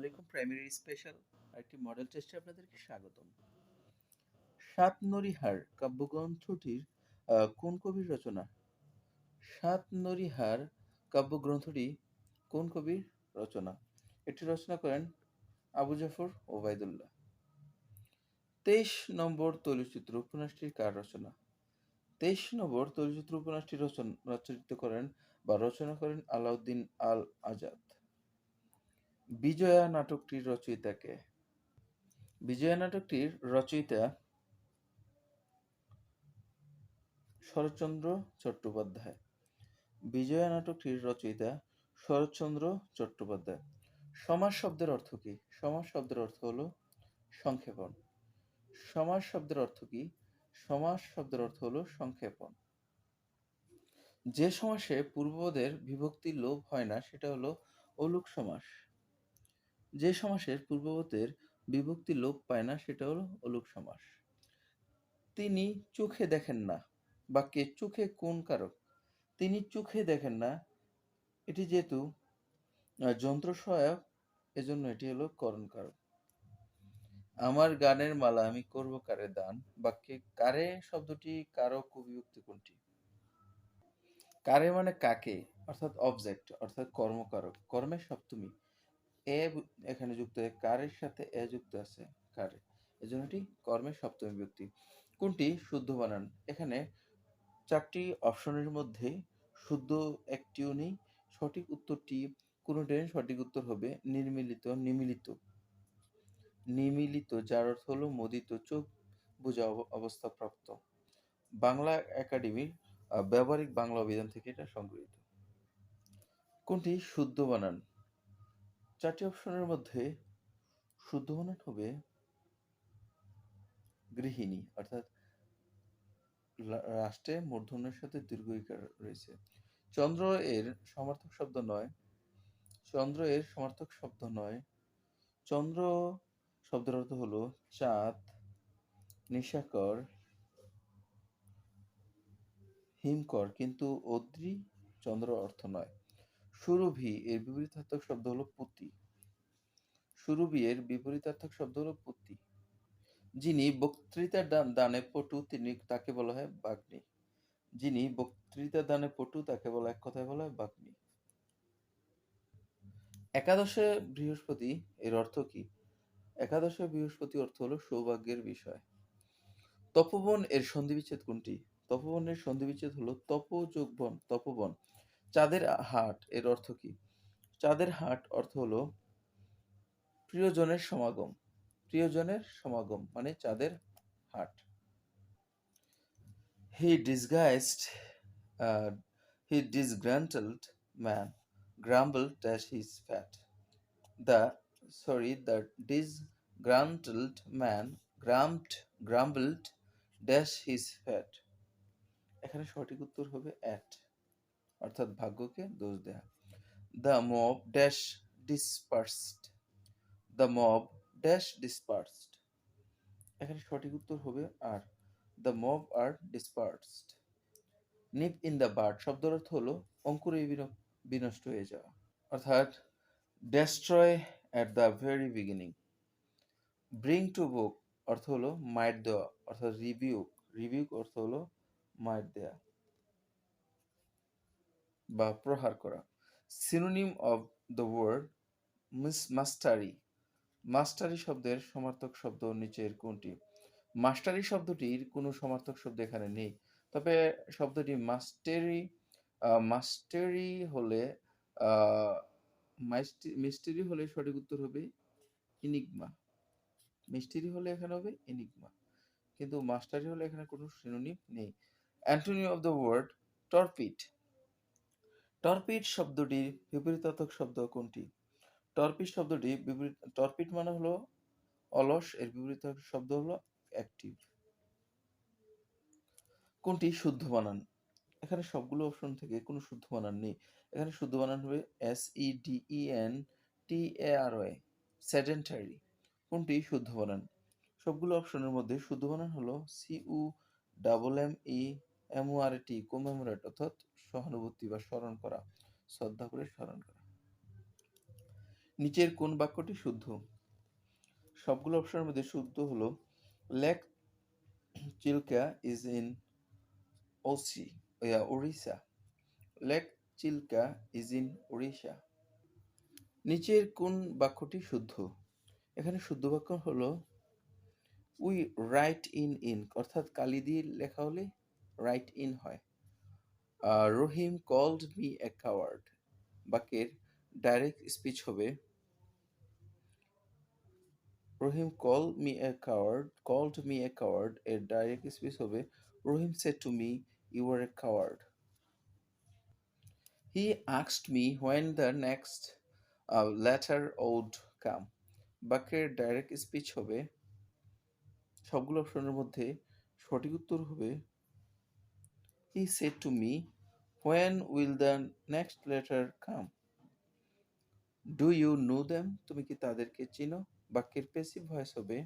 আলাইকুম। Primary special একটি model টেস্টে আপনাদেরকে স্বাগতম। সাত নরিহার কাব্যগ্রন্থটির কোন কবির রচনা? সাত নরিহার কাব্যগ্রন্থটি কোন কবির রচনা? এটি রচনা করেন আবু জাফর ওবায়দুল্লাহ। ২৩ নম্বর তৈলচিত্র উপন্যাসটির কার রচনা? ২৩ নম্বর তৈলচিত্র উপন্যাসটি রচনা করেন আলাউদ্দিন আল আজাদ। বিজয়া নাটকটির রচয়িতা কে? বিজয়া নাটকটির রচয়িতা শরৎচন্দ্র চট্টোপাধ্যায়। বিজয়া নাটকটির রচয়িতা শরৎচন্দ্র চট্টোপাধ্যায়। সমাস শব্দের অর্থ কি? সমাস শব্দের অর্থ হলো সংক্ষেপণ। সমাস শব্দের অর্থ কি? সমাস শব্দের অর্থ হলো সংক্ষেপণ। যে সমাসে পূর্বপদের বিভক্তি লোপ হয় না সেটা হলো অলুক সমাস। যে সমাসের পূর্বপদের বিভক্তি লোপ পায় না সেটা হলো অলুক সমাস। তিনি চোখে দেখেন না বাক্যে চোখে কোন কারক? তিনি চোখে দেখেন না, এটি যেহেতু যন্ত্র সহায়ক এজন্য এটি হলো করণ কারক। আমার গানের মালা আমি করব কারে দান বাক্যে কারে শব্দটি কারক ও বিভক্তি কোনটি? কারে মানে কাকে, অর্থাৎ অবজেক্ট, অর্থাৎ কর্মকারক, কর্মের সপ্তমী। এখানে যুক্ত হয়ে কারের সাথে এ যুক্ত আছে কারে, এজন্য এটি কর্মের সপ্তমী বিভক্তি। কোনটি শুদ্ধ বানান? এখানে চারটি অপশনের মধ্যে শুদ্ধ একটিও নেই। সঠিক উত্তরটি কোনটাই সঠিক উত্তর হবে নির্মিলিত, নিমিলিত। নিমিলিত যার অর্থ হলো মোদিত, চোখ বোঝা অবস্থাপ্রাপ্ত। বাংলা একাডেমির ব্যবহারিক বাংলা অভিধান থেকে এটা সংগৃহীত। কোনটি শুদ্ধ বানান? চারটি অপশনের মধ্যে শুদ্ধ বানান হবে গৃহিণী, অর্থাৎ রাষ্ট্রে মূর্ধন্যের সাথে দীর্ঘ ইকার রয়েছে। চন্দ্র এর সমার্থক শব্দ নয়। চন্দ্র এর সমার্থক শব্দ নয়। চন্দ্র শব্দের অর্থ হলো চাঁদ, নিশাকর, হিমকর, কিন্তু অদ্রি চন্দ্র অর্থ নয়। সুরভি এর বিপরীতার্থক শব্দ হলো পুতি। সুরভি এর বিপরীতার্থক শব্দ হলো পুতি। যিনি বক্তৃতার দানে পটু তিনি তাকে বলা হয় বাগ্মী। যিনি বক্তৃতার দানে পটু তাকে বলা এক কথায় বলা হয় বাগ্মী। একাদশে বৃহস্পতি এর অর্থ কি? একাদশে বৃহস্পতি অর্থ হলো সৌভাগ্যের বিষয়। তপোবন এর সন্ধিবিচ্ছেদ কোনটি? তপোবনের সন্ধিবিচ্ছেদ হলো তপ যোগ বন, তপোবন। চাঁদের হাট এর অর্থ কি? চাঁদের হাট অর্থ হলো প্রিয়জনের সমাগম। প্রিয়জনের সমাগম মানে চাঁদের হাট। He disguised, he disgruntled man grumbled that he's fat. The disgruntled man grumbled dash his fat. এখানে সঠিক উত্তর হবে at, অর্থাৎ ভাগ্যকে দোষ দেয়া। The mob dash dispersed. The mob dash dispersed. এখানে সঠিক উত্তর হবে আর, The mob are dispersed. Nip in the bud শব্দের অর্থ হলো অঙ্কুরে বিনষ্ট হয়ে যাওয়া, অর্থাৎ destroy at the very beginning. Bring to book অর্থ হলো মাইট দেওয়া, অর্থাৎ rebuke অর্থ হলো মাইট দেয়া বা প্রহার করা। Synonym of the word mastery. মাস্টারি শব্দের সমার্থক শব্দ নিচের কোনটি? মাস্টারি শব্দটির কোনো সমার্থক শব্দ এখানে নেই, তবে শব্দটি মাস্টারি হলে মিস্টেরি হলে সঠিক উত্তর হবে ইনিগমা। মিস্টেরি হলে এখানে হবে ইনিগমা, কিন্তু মাস্টারি হলে এখানে কোনো সিনোনিম নেই। Antonym of the word torpid. Torpid শব্দটির বিপরীতার্থক শব্দ কোনটি? টর্পিড মানে হলো অলস, এর বিপরীতার্থক শব্দ হলো অ্যাক্টিভ। কোনটি শুদ্ধ বানান? এখানে সবগুলো অপশন থেকে কোনো শুদ্ধ বানান নেই। এখানে শুদ্ধ বানান হবে sedentary, সেডেন্টারি। কোনটি শুদ্ধ বানান? সবগুলো অপশনের মধ্যে শুদ্ধ বানান হলো CUMMEMORAT, কমেমোরেট, অর্থাৎ সহানুভূতি বা স্মরণ করা, শ্রদ্ধা করে স্মরণ করা। নিচের কোন বাক্যটি শুদ্ধ? সবগুলো অপশনের মধ্যে শুদ্ধ হলো lake Chilka is in Odisha. Lake Chilka is in Odisha. নিচের কোন বাক্যটি শুদ্ধ? এখানে শুদ্ধ বাক্য হলো উই রাইট ইন অর্থাৎ কালি দিয়ে লেখা হলে রাইট ইন হয়। রহিম কল্ড মি এ কাওয়ার্ড বাক্যের ডাইরেক্ট স্পিচ হবে রহিম called me a coward এর ডাইরেক্ট স্পিচ হবে রহিম said to me you were a coward. He asked me when the next letter would come বাক্যের ডাইরেক্ট স্পিচ হবে সবগুলো অপশনের মধ্যে সঠিক উত্তর হবে he said to me when will the next letter come. Do you know them তুমি কি তাদেরকে চিনো বাক্যের প্যাসিভ ভয়েস হবে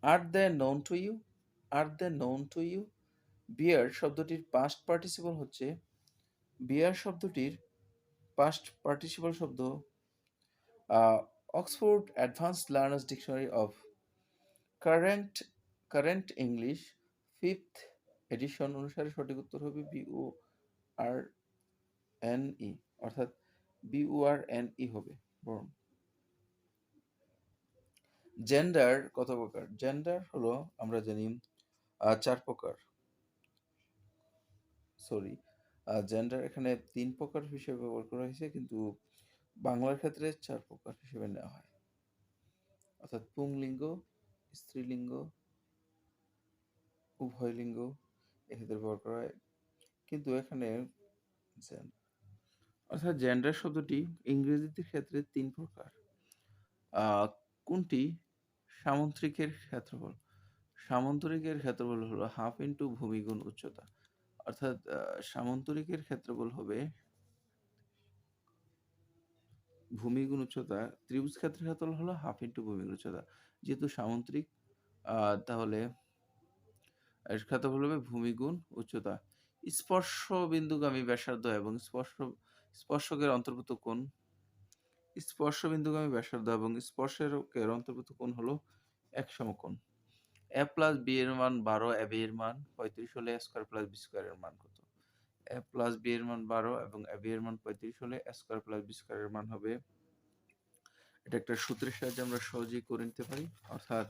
Are they known to you? Are they known to you? Bear শব্দটির past participle হচ্ছে bear শব্দটির past participle শব্দ Oxford advanced learner's dictionary of current English 5th edition অনুসারে সঠিক উত্তর হবে BURNE অর্থাৎ BURNE হবে বরং জেন্ডার কত প্রকার জেন্ডার হলো আমরা জানি 4 প্রকার জেন্ডার এখানে 3 প্রকার হিসেবে ব্যবহার করা হয়েছে কিন্তু বাংলার ক্ষেত্রে 4 প্রকার হিসেবে নেওয়া হয় অর্থাৎ পুংলিঙ্গ স্ত্রীলিঙ্গ উভয়লিঙ্গ এক্ষেত্রে ব্যবহার করা হয় কিন্তু এখানে অর্থাৎ জেন্ডার শব্দটি ইংরেজিতে ক্ষেত্রে 3 প্রকার কোনটি সামুদ্রিকের ক্ষেত্রফল সামন্তরিকের ক্ষেত্রফল হলো হাফ ইন্টু ভূমিগুণ উচ্চতা অর্থাৎ সামন্তরিকের ক্ষেত্রফল হবে ভূমিগুণ উচ্চতা ত্রিভুজ ক্ষেত্রের ক্ষেত্রফল হলো হাফ ইন্টু ভূমিগুণ উচ্চতা যেহেতু সামন্তরিক তাহলে এর ক্ষেত্রফল হবে ভূমিগুণ উচ্চতা স্পর্শ বিন্দুগামী ব্যাসার্ধ এবং স্পর্শকের অন্তর্ভুক্ত কোণ স্পর্শ বিন্দুগামী ব্যাসার্ধ এবং স্পর্শকের অন্তর্ভুক্ত কোণ হলো এক সমকোণ a প্লাস বি এর মান 12 ab এর মান 35 হলে a স্কয়ার প্লাস বি স্কয়ারের মান কত a প্লাস বি এর মান 12 এবং ab এর মান 35 হলে a স্কয়ার প্লাস বি স্কয়ারের মান হবে এটা একটা সূত্রের সাহায্যে আমরা সহজেই করে নিতে পারি অর্থাৎ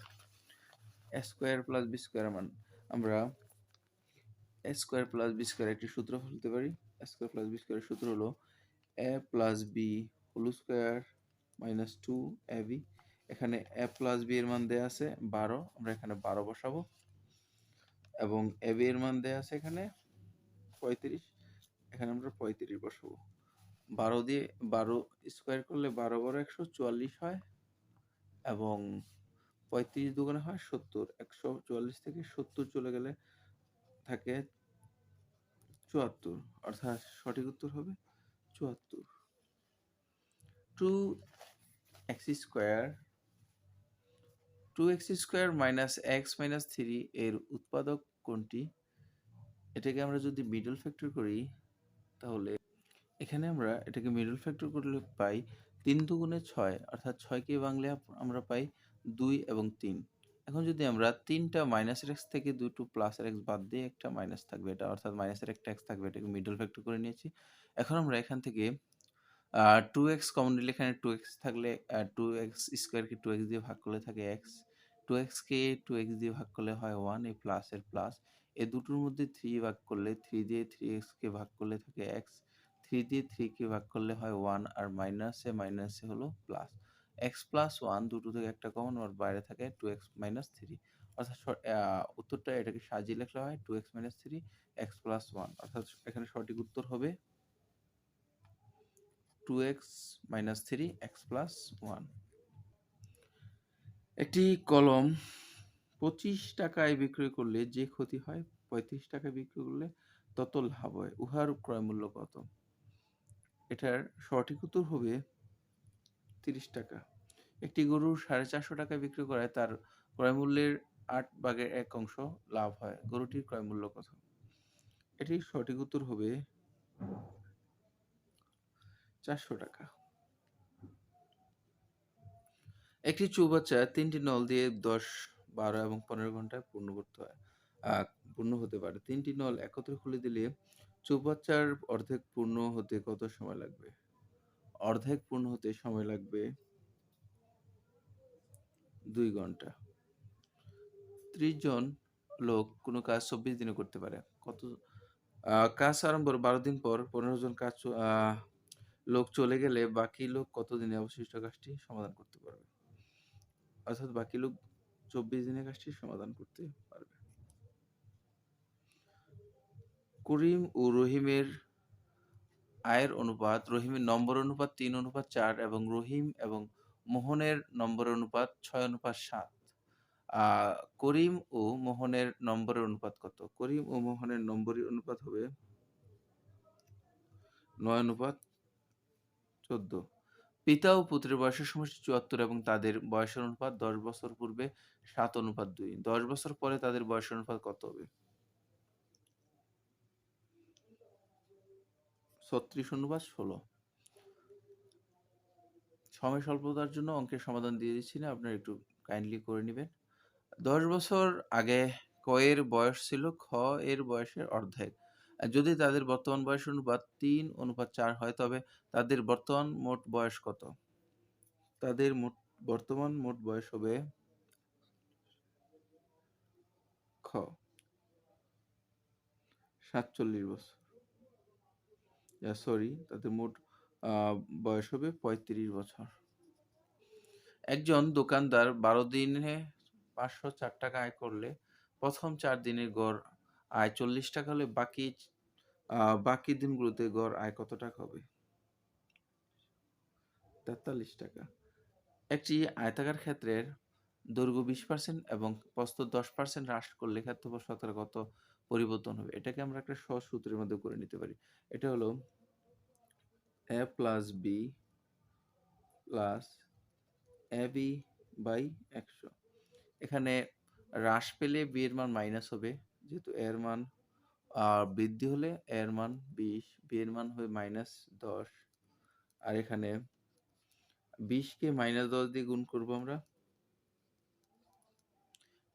a স্কয়ার প্লাস বি স্কয়ারের মান আমরা a square plus B square একটি সূত্র ফেলতে পারি a স্কয়ার প্লাস বি স্কয়ারের সূত্র হলো a plus B whole square minus 2ab এখানে a প্লাস বি এর মান দেয়া আছে 12 আমরা এখানে 12 বসাবো এবং ab এর মান দেয়া আছে এখানে 35 এখানে আমরা 35 বসাবো 12 দিয়ে 12 স্কয়ার করলে 12 12 144 হয় এবং 35 দুগুণে হয় 70 144 থেকে 70 চলে গেলে থাকে 74 অর্থাৎ সঠিক উত্তর হবে 74 2x square minus x minus 3 এর উৎপাদক কোনটি এটাকে আমরা যদি মিডল ফ্যাক্টর করি তাহলে এখানে আমরা এটাকে মিডল ফ্যাক্টর করলে পাই 3 দুগুণে 6 অর্থাৎ 6 কে ভাঙলে আমরা পাই 2 এবং 3 এখন যদি আমরা 3টা মাইনাসের x থেকে দুটো প্লাসের x বাদ দিয়ে একটা মাইনাস থাকবে এটা অর্থাৎ মাইনাসের একটা x থাকবে এটাকে মিডল ফ্যাক্টর করে নিয়েছি এখন আমরা এখান থেকে 2x কমন নিলে এখানে 2x থাকলে 2x স্কয়ারকে 2x দিয়ে ভাগ করলে থাকে x 2x কে 2x দিয়ে ভাগ করলে হয় 1 এই প্লাসের প্লাস এই দুটোর মধ্যে 3 ভাগ করলে 3 দিয়ে 3x কে ভাগ করলে থাকে x 3 দিয়ে 3 কে ভাগ করলে হয় 1 আর মাইনাসে হলো প্লাস x প্লাস 1 দুটো থেকে একটা কমন আর বাইরে থাকে 2x মাইনাস 3 অর্থাৎ উত্তরটা এটাকে সাজিয়ে লেখা হয় 2x মাইনাস 3 x প্লাস 1 অর্থাৎ এখানে সঠিক উত্তর হবে 2x minus 3 x plus 1 একটি কলম 25 টাকায় বিক্রয় করলে যে ক্ষতি হয় 35 টাকায় বিক্রয় করলে তত লাভ হয় উহার ক্রয় মূল্য কত এটার সঠিক উত্তর হবে 30 টাকা একটি গরু 450 টাকায় বিক্রয় করায় তার ক্রয় মূল্যের 8/1 অংশ লাভ হয় গরুটির ক্রয় মূল্য কত এটির সঠিক উত্তর হবে 400 টাকা। একটি চৌবাচ্চা 3টি নল দিয়ে 10, 12 এবং 15 ঘন্টায় পূর্ণ করতে হয়। পূর্ণ হতে পারে। 3টি নল একত্রে খুলে দিলে চৌবাচ্চার অর্ধেক পূর্ণ হতে কত সময় লাগবে? অর্ধেক পূর্ণ হতে সময় লাগবে 2 ঘন্টা। 30 জন লোক কোনো কাজ 24 দিনে করতে পারে। কাজ আরম্ভের 12 দিন পর 15 জন লোক চলে গেলে বাকি লোক কত দিনে অবশিষ্ট কাজটি সমাধান করতে পারবে? অর্থাৎ বাকি লোক 24 দিনে কাজটি সমাধান করতে পারবে। করিম ও রহিমের আয়ের অনুপাত, রহিমের নম্বর অনুপাত 3:4 এবং রহিম এবং মোহনের নম্বর অনুপাত 6:7। করিম ও মোহনের নম্বরের অনুপাত কত? করিম ও মোহনের নম্বরের অনুপাত হবে 9:14। পিতা ও পুত্রের বয়সের সমষ্টি 74 এবং তাদের বয়সের অনুপাত 10 বছর পূর্বে 7:2। 10 বছর পরে তাদের বয়সের অনুপাত কত হবে? 36:16। সময় স্বল্পতার জন্য অঙ্কের সমাধান দিয়ে দিচ্ছি না, আপনারা একটু কাইন্ডলি করে নেবেন। 10 বছর আগে ক এর বয়স ছিল খ এর বয়সের অর্ধেক। যদি তাদের বর্তমান বয়সের অনুপাত 3:4 হয় তবে তাদের বর্তমান মোট বয়স কত? তাদের বর্তমান মোট বয়স হবে খ 47 বছর। তাদের মোট বয়স হবে 35 বছর। একজন দোকানদার 12 দিনে 504 টাকা আয় করলে প্রথম 4 দিনের গড় আয় 40 টাকা হলে বাকি দিনগুলোতে গড় আয় কত টাকা হবে? 43 টাকা। একটি আয়তাকার ক্ষেত্রের দৈর্ঘ্য 20% এবং প্রস্থ 10% হ্রাস করলে ক্ষেত্রফল শতকরা কত পরিবর্তন হবে? এটাকে আমরা একটা সহজ সূত্রের মধ্যে করে নিতে পারি। এটা হলো a + b + ab বাই 100। এখানে হ্রাস পেলে b এর মান মাইনাস হবে, যেহেতু a এর মান বৃদ্ধি হলে a এর মান 20, b এর মান হবে -10। আর এখানে 20 কে -10 দিয়ে গুণ করব আমরা।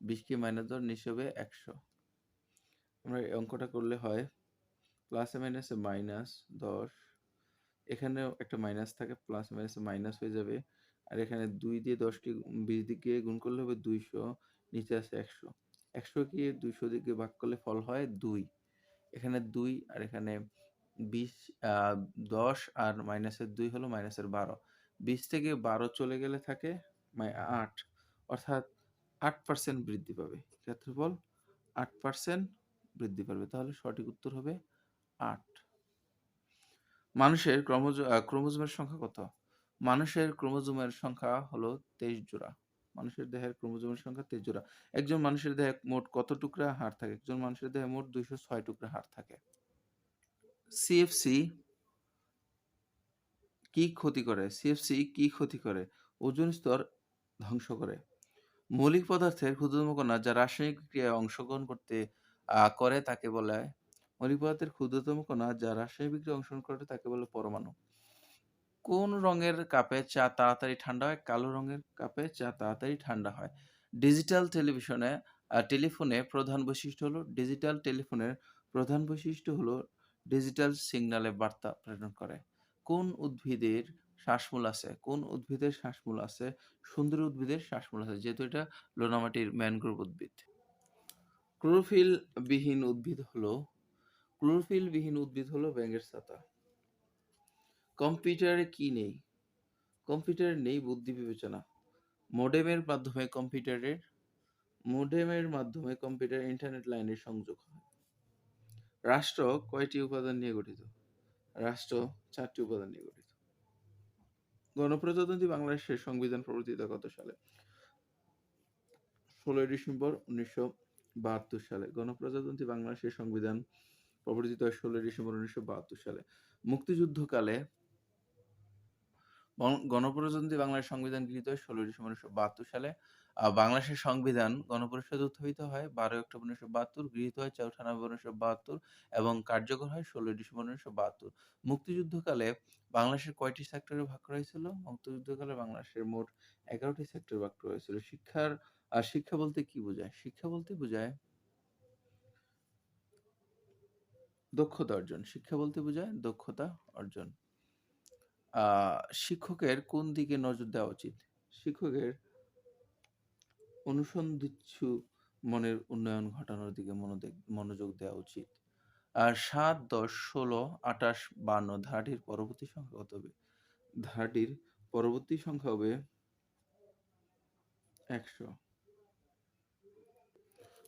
20 কে -10 নিচে হবে 100। আমরা এই অঙ্কটা করলে হয় প্লাসে মাইনাসে -10। এখানেও একটা মাইনাস থাকে, প্লাস মাইনাসে মাইনাস হয়ে যাবে। আর এখানে 2 দিয়ে 10 কে 20 দিকে গুণ করলে হবে 200, নিচে আছে 100। 100 কে 200 দিকে ভাগ করলে ফল হয় 2। এখানে 2 আর এখানে 20, 10 আর মাইনাসের 2 হলো মাইনাসের 12। 20 থেকে 12 চলে গেলে থাকে 8, অর্থাৎ 8% বৃদ্ধি পাবে। ক্ষেত্রফল 8% বৃদ্ধি পাবে। তাহলে সঠিক উত্তর হবে 8। মানুষের ক্রোমোজোমের সংখ্যা কত? মানুষের ক্রোমোজোমের সংখ্যা হলো 23 জোড়া। মানুষের দেহের ক্রোমোজোমের সংখ্যা 23 জোড়া। একজন মানুষের দেহে মোট কত টুকরা হাড় থাকে? একজন মানুষের দেহে মোট 206 টুকরা হাড় থাকে। সিএফসি কি ক্ষতি করে? সিএফসি কি ক্ষতি করে? ওজোন স্তর ধ্বংস করে। মৌলিক পদার্থের ক্ষুদ্রতম কণা যা রাসায়নিক বিক্রিয়ায় অংশগ্রহণ করে তাকে বলে মৌলিক পদার্থের ক্ষুদ্রতম কণা যা রাসায়নিক বিক্রিয়ায় অংশগ্রহণ করে তাকে বলে পরমাণু। কোন রঙের কাপে চা তাড়াতাড়ি ঠান্ডা হয়? কালো রঙের কাপে চা তাড়াতাড়ি ঠান্ডা হয়। ডিজিটাল টেলিফোনের প্রধান বৈশিষ্ট্য হলো ডিজিটাল সিগন্যালে বার্তা প্রেরণ করে। কোন উদ্ভিদের শ্বাসমূল আছে? সুন্দরী উদ্ভিদের শ্বাসমূল আছে, যেহেতু এটা লোনামাটির ম্যানগ্রোভ উদ্ভিদ। ক্লোরোফিল বিহীন উদ্ভিদ হলো ব্যাঙের ছাতা। কম্পিউটারে কি নেই? কম্পিউটারে নেই বুদ্ধি বিবেচনা। মোডেমের মাধ্যমে কম্পিউটার ইন্টারনেট লাইনের সংযোগ হয়। রাষ্ট্র কয়টি উপাদান নিয়ে গঠিত? রাষ্ট্র 4টি উপাদান নিয়ে গঠিত। গণপ্রজাতন্ত্রী বাংলাদেশের সংবিধান প্রবর্তিত কত সালে? 16 ডিসেম্বর 1972 সালে। গণপ্রজাতন্ত্রী বাংলাদেশের সংবিধান প্রবর্তিত হয় 16 ডিসেম্বর 1972 সালে। গণপ্রজাতন্ত্রী বাংলাদেশ সংবিধান গৃহীত হয় ১৬ ডিসেম্বর ১৯৭২ সালে। বাংলাদেশের সংবিধান গণপরিষদে উত্থাপিত হয় ১২ অক্টোবর ১৯৭২, গৃহীত হয় ৪ নভেম্বর ১৯৭২ এবং কার্যকর হয় ১৬ ডিসেম্বর ১৯৭২। মুক্তিযুদ্ধকালে বাংলাদেশের কয়টি সেক্টরে ভাগ করা হয়েছিল? মুক্তিযুদ্ধকালে বাংলাদেশের মোট ১১টি সেক্টরে ভাগ করা হয়েছিল। শিক্ষা বলতে কি বোঝায়? শিক্ষা বলতে বোঝায় দক্ষতা অর্জন। শিক্ষা বলতে বোঝায় দক্ষতা অর্জন। শিক্ষকের কোন দিকে নজর দেওয়া উচিত? শিক্ষকের অনুসন্ধিৎসু মনের উন্নয়ন ঘটানোর দিকে মনোযোগ দেওয়া উচিত। ৭, ১০, ১৬, ২৮, ৫২ ধারাটির পরবর্তী সংখ্যা কত হবে? ধারাটির পরবর্তী সংখ্যা হবে ১০০।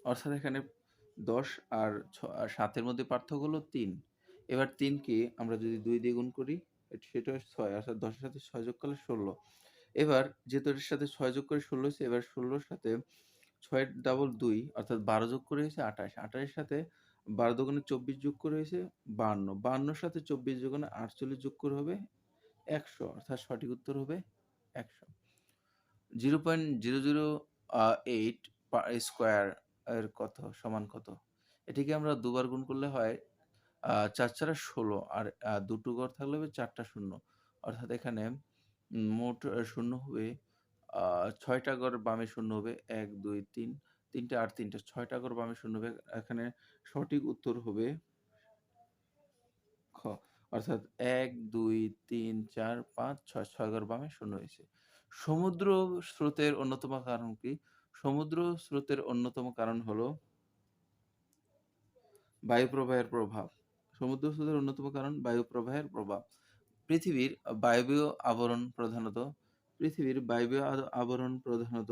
অর্থাৎ এখানে ১০ আর ৭ মধ্যে পার্থক্য হলো ৩। এবার ৩কে আমরা যদি ২ দিয়ে গুণ করি সেটা ৬, অর্থাৎ ১০ এর সাথে ৬ যোগ করলে ১৬। এবার যেহেতু এটার সাথে ৬ যোগ করে ১৬ হয়েছে, এবার ১৬র সাথে ৬ ডাবল ২ অর্থাৎ ১২ যোগ করে হয়েছে ২৮। ২৮ এর সাথে ১২ দুগুণে ২৪ যোগ করে হয়েছে ৫২। ৫২ সাথে ২৪ দুগুণে ৪৮ যোগ করে হবে ১০০, অর্থাৎ সঠিক উত্তর হবে ১০০। 0.008 স্কোয়ার এর সমান কত? এটিকে আমরা দুবার গুণ করলে হয় ৪ ৪ ১৬, আর ২ ঘর থাকলে হবে ৪টা শূন্য, অর্থাৎ এখানে মোট শূন্য হবে ৬টা ঘর বামে শূন্য হবে ১ ২ ৩, ৩টা আর ৩টা ৬টা ঘর বামে শূন্য হবে। এখানে সঠিক উত্তর হবে খ, অর্থাৎ ১ ২ ৩ ৪ ৫ ৬, ৬ ঘর বামে শূন্য হয়েছে। সমুদ্র স্রোতের অন্যতম কারণ কি? সমুদ্র স্রোতের অন্যতম কারণ হলো বায়ু প্রবাহের প্রভাব। সমুদ্র স্রোতের অন্যতম কারণ বায়ু প্রবাহের প্রভাব। পৃথিবীর বায়বীয় আবরণ প্রধানত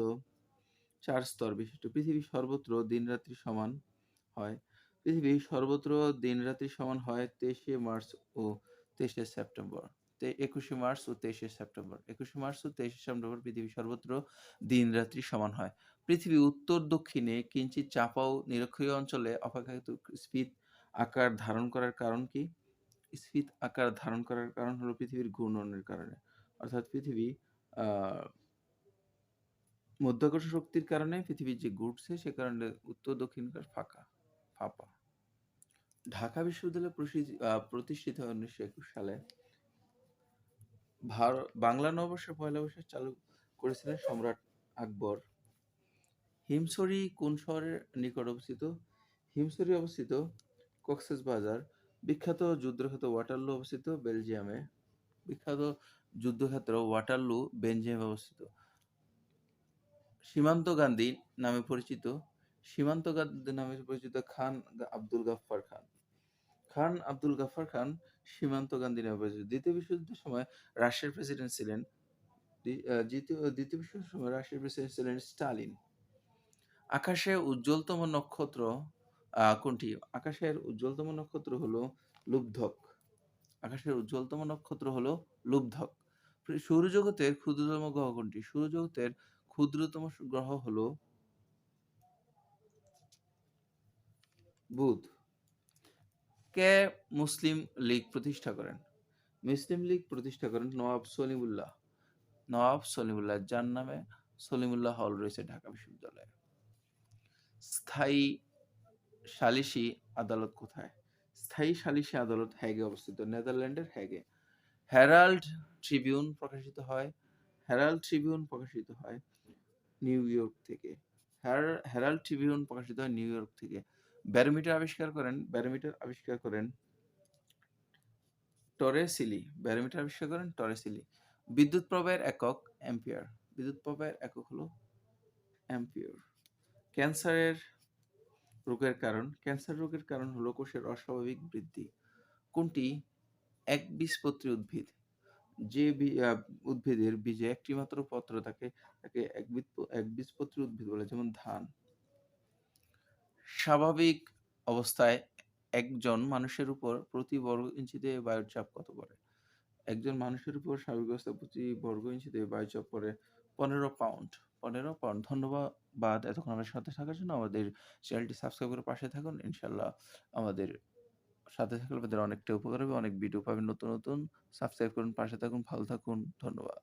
৪ স্তর বিশিষ্ট। পৃথিবীর সর্বত্র দিন-রাত্রি সমান হয়। পৃথিবীর সর্বত্র দিন-রাত্রি সমান হয় ২৩শে মার্চ ও ২৩শে সেপ্টেম্বর। ২১শে মার্চ ও ২৩শে সেপ্টেম্বর। ২১শে মার্চ ও ২৩শে সেপ্টেম্বর পৃথিবীর সর্বত্র দিন-রাত্রি সমান হয়। পৃথিবী উত্তর-দক্ষিণে কিঞ্চিৎ চাপা ও নিরক্ষীয় অঞ্চলে অপেক্ষাকৃত স্ফীত আকার ধারণ করার কারণ কি? স্ফীত আকার ধারণ করার কারণ হলো পৃথিবীর ঘূর্ণনের কারণে। অর্থাৎ পৃথিবী মাধ্যাকর্ষণ শক্তির কারণে পৃথিবী যে ঘুরছে সে কারণে উত্তর দক্ষিণকার ফাঁপা। ঢাকা বিশ্ববিদ্যালয় প্রতিষ্ঠিত হয় ১৯২১ সালে। বাংলা নববর্ষের পয়লা বৈশাখ চালু করেছিলেন সম্রাট আকবর। হিমছড়ি কোন শহরের নিকট অবস্থিত? হিমছড়ি অবস্থিত কক্সবাজার। বিখ্যাত যুদ্ধক্ষেত্র ওয়াটারলু অবস্থিত বেলজিয়ামে। বিখ্যাত যুদ্ধক্ষেত্র ওয়াটারলু বেলজিয়ামে অবস্থিত। সীমান্ত গান্ধী নামে পরিচিত খান আব্দুল গাফফার খান। খান আব্দুল গাফফার খান সীমান্ত গান্ধী নামে পরিচিত। দ্বিতীয় বিশ্বযুদ্ধের সময় রাশিয়ার প্রেসিডেন্ট ছিলেন দ্বিতীয় বিশ্বযুদ্ধের সময় রাশিয়ার প্রেসিডেন্ট ছিলেন স্টালিন। আকাশে উজ্জ্বলতম নক্ষত্র কোনটি? আকাশের উজ্জ্বলতম নক্ষত্র হলো লুব্ধক। আকাশের উজ্জ্বলতম নক্ষত্র হলো লুব্ধক। সৌরজগতের ক্ষুদ্রতম গ্রহ কোনটি? সৌরজগতের ক্ষুদ্রতম গ্রহ হলো বুধ। কে মুসলিম লীগ প্রতিষ্ঠা করেন? মুসলিম লীগ প্রতিষ্ঠা করেন নওয়াব সলিমুল্লাহ, যার নামে সলিমুল্লাহ হল রয়েছে ঢাকা বিশ্ববিদ্যালয়ে। স্থায়ী সালিসি আদালত কোথায়? স্থায়ী সালিসি আদালত হ্যাগে অবস্থিত, নেদারল্যান্ডের হ্যাগে। হেরাল্ড ট্রিবিউন প্রকাশিত হয় নিউ ইয়র্ক থেকে। হেরাল্ড ট্রিবিউন প্রকাশিত হয় নিউ ইয়র্ক থেকে। ব্যারোমিটার আবিষ্কার করেন টরেসিলি। বিদ্যুৎ প্রবাহের একক অ্যাম্পিয়ার। হলো অ্যাম্পিয়ার। ক্যান্সার রোগের কারণ হলো কোষের অস্বাভাবিক বৃদ্ধি। কোনটি একবীজপত্রী উদ্ভিদ? যে উদ্ভিদের বীজে একটি মাত্র পত্র থাকে তাকে একবীজপত্রী উদ্ভিদ বলে, যেমন ধান। স্বাভাবিক অবস্থায় একজন মানুষের উপর প্রতি বর্গ ইঞ্চিতে বায়ুর চাপ কত পড়ে? একজন মানুষের উপর স্বাভাবিক অবস্থায় প্রতি বর্গ ইঞ্চিতে বায়ুর চাপ পড়ে ১৫ পাউন্ড। ধন্যবাদ এতক্ষণ আমাদের সাথে থাকার জন্য। আমাদের চ্যানেলটি সাবস্ক্রাইব করে পাশে থাকুন। ইনশাআল্লাহ আমাদের সাথে থাকলে আপনাদের অনেকটা উপকার হবে। অনেক ভিডিও পাবেন নতুন, নতুন। সাবস্ক্রাইব করুন, পাশে থাকুন, ভালো থাকুন। ধন্যবাদ।